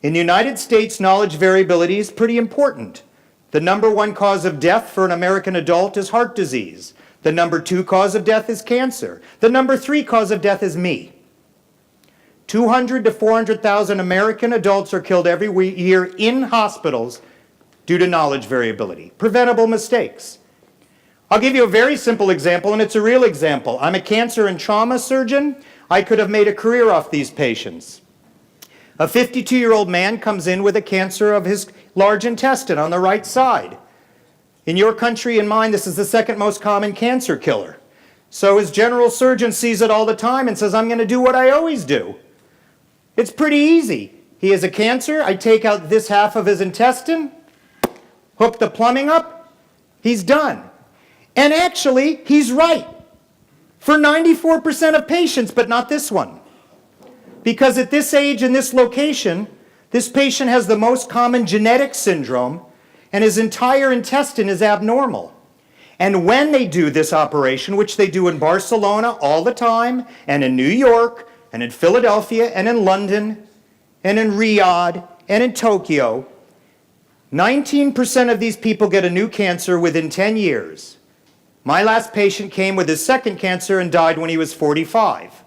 In the United States, knowledge variability is pretty important. The number one cause of death for an American adult is heart disease. The number two cause of death is cancer. The number three cause of death is me. 200 to 400,000 American adults are killed every year in hospitals due to knowledge variability, preventable mistakes. I'll give you a very simple example, and it's a real example. I'm a cancer and trauma surgeon. I could have made a career off these patients. A 52-year-old man comes in with a cancer of his large intestine on the right side. In your country and mine, this is the second most common cancer killer. So his general surgeon sees it all the time and says, I'm going to do what I always do. It's pretty easy. He has a cancer. I take out this half of his intestine, hook the plumbing up, he's done. And actually, he's right for 94% of patients, but not this one. Because at this age and this location, this patient has the most common genetic syndrome, and his entire intestine is abnormal. And when they do this operation, which they do in Barcelona all the time, and in New York, and in Philadelphia, and in London, and in Riyadh, and in Tokyo, 19% of these people get a new cancer within 10 years. My last patient came with his second cancer and died when he was 45.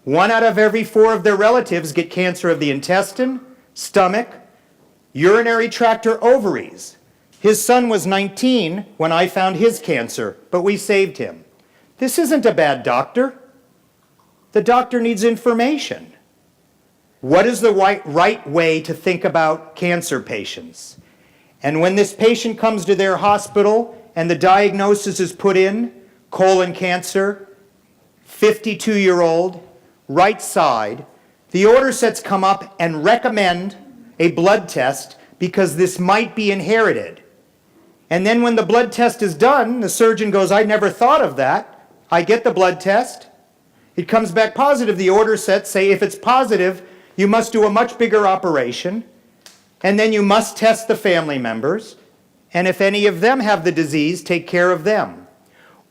1 out of every 4 of their relatives get cancer of the intestine, stomach, urinary tract, or ovaries. His son was 19 when I found his cancer, but we saved him. This isn't a bad doctor. The doctor needs information. What is the right way to think about cancer patients? And when this patient comes to their hospital and the diagnosis is put in, colon cancer, 52-year-old, right side, the order sets come up and recommend a blood test because this might be inherited. And then when the blood test is done, the surgeon goes, I never thought of that. I get the blood test. It comes back positive. The order sets say if it's positive, you must do a much bigger operation, and then you must test the family members, and if any of them have the disease, take care of them.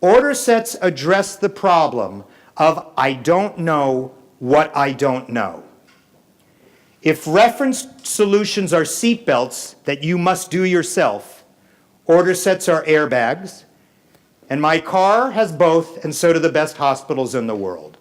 Order sets address the problem of I don't know what I don't know. If reference solutions are seatbelts that you must do yourself, order sets are airbags, and my car has both, and so do the best hospitals in the world.